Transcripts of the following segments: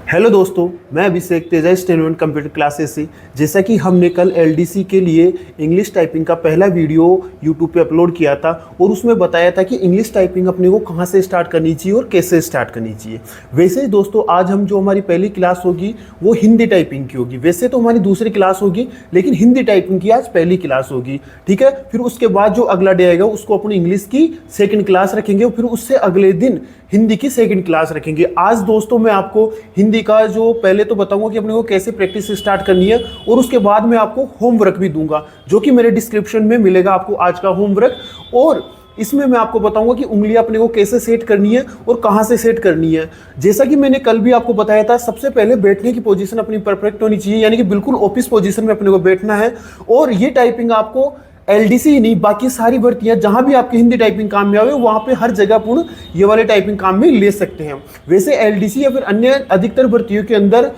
Hello दोस्तों, मैं अभिषेक Teja स्टेनोन computer classes से। जैसा कि हमने कल एलडीसी के लिए इंग्लिश टाइपिंग का पहला वीडियो यूट्यूब पे अपलोड किया था और उसमें बताया था कि इंग्लिश टाइपिंग अपने को कहाँ से स्टार्ट करनी चाहिए और कैसे स्टार्ट करनी चाहिए। वैसे ही दोस्तों, आज हम जो हमारी पहली क्लास होगी वो हिंदी टाइपिंग की होगी। वैसे तो हमारी दूसरी क्लास होगी, लेकिन हिंदी टाइपिंग की आज पहली क्लास होगी। ठीक है, फिर उसके बाद जो अगला डे आएगा उसको अपनी इंग्लिश की सेकेंड क्लास रखेंगे और फिर उससे अगले दिन हिंदी की सेकंड क्लास रखेंगे। आज दोस्तों मैं आपको हिंदी का जो पहले तो बताऊंगा कि अपने को कैसे प्रैक्टिस स्टार्ट करनी है और उसके बाद मैं आपको होमवर्क भी दूंगा, जो कि मेरे डिस्क्रिप्शन में मिलेगा आपको आज का होमवर्क। और इसमें मैं आपको बताऊंगा कि उंगलियां अपने को कैसे सेट करनी है और कहां से सेट करनी है। जैसा कि मैंने कल भी आपको बताया था, सबसे पहले बैठने की पोजीशन अपनी परफेक्ट होनी चाहिए, यानी कि बिल्कुल ऑफिस पोजीशन में अपने को बैठना है। और ये टाइपिंग आपको एलडीसी ही नहीं, बाकी सारी भर्तियां जहां भी आपकी हिंदी टाइपिंग काम में आवे वहां पे हर जगह पूर्ण ये वाले टाइपिंग काम में ले सकते हैं। वैसे एलडीसी या फिर अन्य अधिकतर भर्तियों के अंदर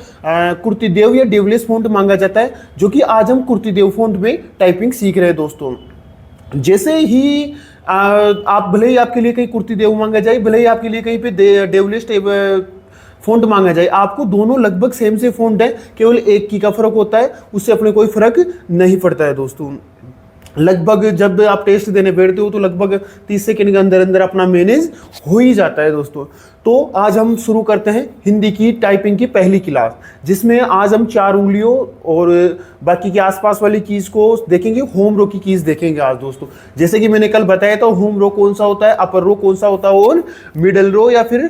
कुर्तीदेव या डेवलेस फॉन्ट मांगा जाता है, जो कि आज हम कुर्तीदेव फॉन्ट में टाइपिंग सीख रहे हैं दोस्तों। जैसे ही आप भले ही आपके लिए कहीं कुर्तीदेव मांगा जाए, भले ही आपके लिए कहीं पे डेवलेस फॉन्ट मांगा जाए, आपको दोनों लगभग सेम से फॉन्ट है, केवल एक की का फर्क होता है, उससे अपने कोई फर्क नहीं पड़ता है दोस्तों। लगभग जब आप टेस्ट देने बैठते हो तो लगभग 30 सेकंड के अंदर अंदर अपना मैनेज हो ही जाता है दोस्तों। तो आज हम शुरू करते हैं हिंदी की टाइपिंग की पहली क्लास, जिसमें आज हम 4 उंगलियों और बाकी के आसपास वाली कीज को देखेंगे। होम रो की कीज देखेंगे आज दोस्तों। जैसे कि मैंने कल बताया था, होम रो कौन सा होता है, अपर रो कौन सा होता है और मिडल रो या फिर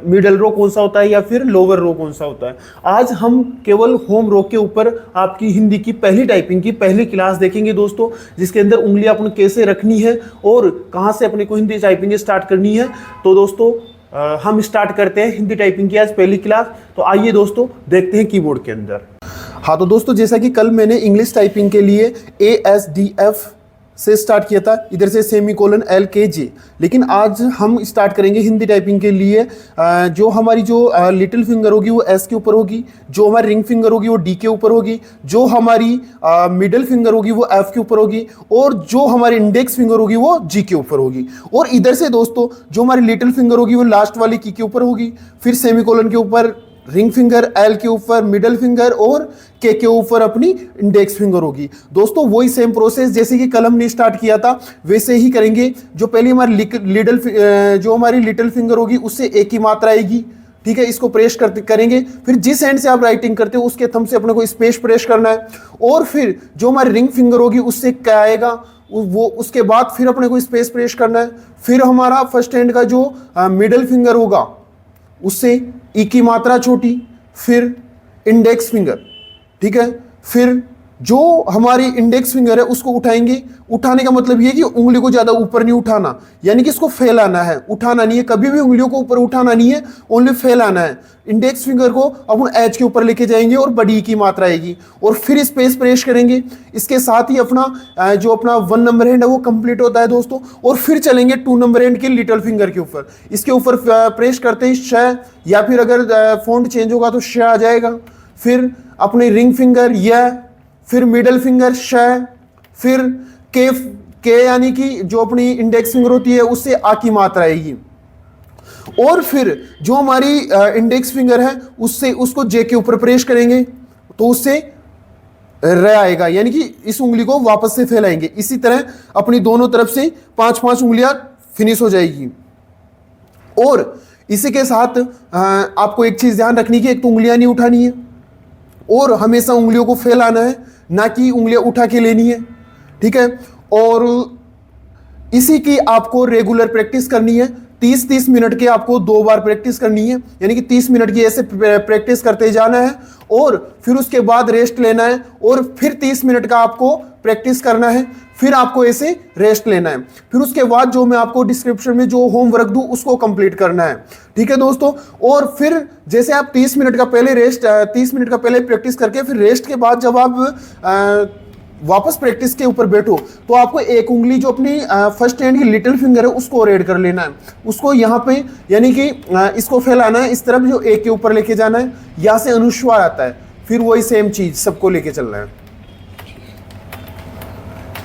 मिडल रो कौन सा होता है या फिर लोअर रो कौन सा होता है। आज हम केवल होम रो के ऊपर आपकी हिंदी की पहली टाइपिंग की पहली क्लास देखेंगे दोस्तों, जिसके अंदर उंगलियां अपन कैसे रखनी है और कहां से अपने को हिंदी टाइपिंग स्टार्ट करनी है। तो दोस्तों हम स्टार्ट करते हैं हिंदी टाइपिंग की आज पहली क्लास। तो आइए दोस्तों देखते हैं कीबोर्ड के अंदर। हाँ तो दोस्तों, जैसा कि कल मैंने इंग्लिश टाइपिंग के लिए ASDF से स्टार्ट किया था, इधर से सेमीकोलन LKG, लेकिन आज हम स्टार्ट करेंगे हिंदी टाइपिंग के लिए जो हमारी जो लिटिल फिंगर होगी वो S के ऊपर होगी, जो हमारी रिंग फिंगर होगी वो D के ऊपर होगी, जो हमारी मिडिल फिंगर होगी वो F के ऊपर होगी और जो हमारी इंडेक्स फिंगर होगी वो G के ऊपर होगी। और इधर से दोस्तों जो हमारी लिटिल फिंगर होगी वो लास्ट वाली की के ऊपर होगी, फिर सेमीकोलन के ऊपर रिंग फिंगर, L के ऊपर मिडल फिंगर और K के ऊपर अपनी इंडेक्स फिंगर होगी। दोस्तों वही सेम प्रोसेस जैसे कि कल हमने स्टार्ट किया था वैसे ही करेंगे। जो पहली हमारी जो हमारी लिटिल फिंगर होगी उससे एक ही मात्रा आएगी। ठीक है, इसको प्रेस करेंगे, फिर जिस एंड से आप राइटिंग करते हो उसके थंब से अपने को स्पेस प्रेस करना है। और फिर जो हमारी रिंग फिंगर होगी उससे क्या आएगा वो, उसके बाद फिर अपने को स्पेस प्रेस करना है। फिर हमारा फर्स्ट हैंड का जो मिडल फिंगर होगा उससे ई की मात्रा छोटी, फिर इंडेक्स फिंगर। ठीक है, फिर जो हमारी इंडेक्स फिंगर है उसको उठाएंगे। उठाने का मतलब ये कि उंगली को ज्यादा ऊपर नहीं उठाना, यानी कि इसको फैलाना है, उठाना नहीं है। कभी भी उंगलियों को ऊपर उठाना नहीं है, ओनली फैलाना है। इंडेक्स फिंगर को अपन एच के ऊपर लेके जाएंगे और बड़ी की मात्रा आएगी और फिर स्पेस प्रेस करेंगे। इसके साथ ही अपना जो अपना 1 नंबर हैंड है वो कंप्लीट होता है दोस्तों। और फिर चलेंगे 2 नंबर हैंड के लिटिल फिंगर के ऊपर। इसके ऊपर प्रेस करते ही श, या फिर अगर फॉन्ट चेंज होगा तो श आ जाएगा। फिर अपनी रिंग फिंगर या, फिर मिडल फिंगर श, फिर के यानी कि जो अपनी इंडेक्स फिंगर होती है उससे आ की मात्रा आएगी। और फिर जो हमारी इंडेक्स फिंगर है उससे उसको जे के ऊपर प्रेस करेंगे तो उससे र आएगा, यानी कि इस उंगली को वापस से फैलाएंगे। इसी तरह अपनी दोनों तरफ से 5-5 उंगलियां फिनिश हो जाएगी। और इसी के साथ आपको एक चीज ध्यान रखनी कि एक तो उंगलियां नहीं उठानी है और हमेशा उंगलियों को फैलाना है, ना कि उंगलियां उठा के लेनी है। ठीक है, और इसी की आपको रेगुलर प्रैक्टिस करनी है। 30-30 मिनट के आपको 2 बार प्रैक्टिस करनी है, यानी कि 30 मिनट की ऐसे प्रैक्टिस करते जाना है और फिर उसके बाद रेस्ट लेना है और फिर 30 मिनट का आपको प्रैक्टिस करना है, फिर आपको ऐसे रेस्ट लेना है। फिर उसके बाद जो मैं आपको डिस्क्रिप्शन में जो होमवर्क दूं उसको कंप्लीट करना है। ठीक है दोस्तों, और फिर जैसे आप 30 मिनट का पहले रेस्ट 30 मिनट का पहले प्रैक्टिस करके फिर रेस्ट के बाद जब आप वापस प्रैक्टिस के ऊपर बैठो तो आपको एक उंगली जो अपनी फर्स्ट हैंड की लिटिल फिंगर है उसको रेड कर लेना है, उसको यहाँ पे यानी कि इसको फैलाना है इस तरफ, जो एक के ऊपर लेके जाना है। यहाँ से अनुस्वार आता है, फिर वही सेम चीज सबको लेके चलना है।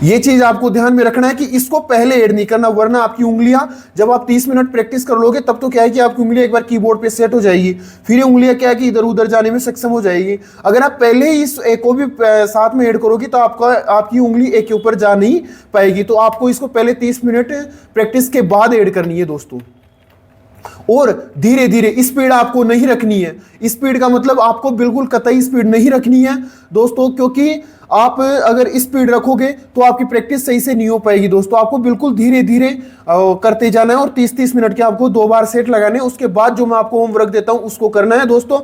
ये चीज आपको ध्यान में रखना है कि इसको पहले ऐड नहीं करना, वरना आपकी उंगलियां जब आप 30 मिनट प्रैक्टिस कर लोगे तब तो क्या है कि आपकी उंगलियां एक बार कीबोर्ड पे सेट हो जाएगी, फिर ये उंगलियां क्या है कि इधर उधर जाने में सक्षम हो जाएगी। अगर आप पहले ही इस एक को भी साथ में ऐड करोगे तो आपकी उंगली एक के ऊपर जा नहीं पाएगी। तो आपको इसको पहले 30 मिनट प्रैक्टिस के बाद ऐड करनी है दोस्तों। और धीरे धीरे स्पीड आपको नहीं रखनी है। स्पीड का मतलब आपको बिल्कुल कतई स्पीड नहीं रखनी है दोस्तों, क्योंकि आप अगर स्पीड रखोगे तो आपकी प्रैक्टिस सही से नहीं हो पाएगी दोस्तों। आपको बिल्कुल धीरे धीरे करते जाना है और 30-30 मिनट के आपको 2 बार सेट लगाने, उसके बाद जो मैं आपको होमवर्क देता हूं उसको करना है दोस्तों।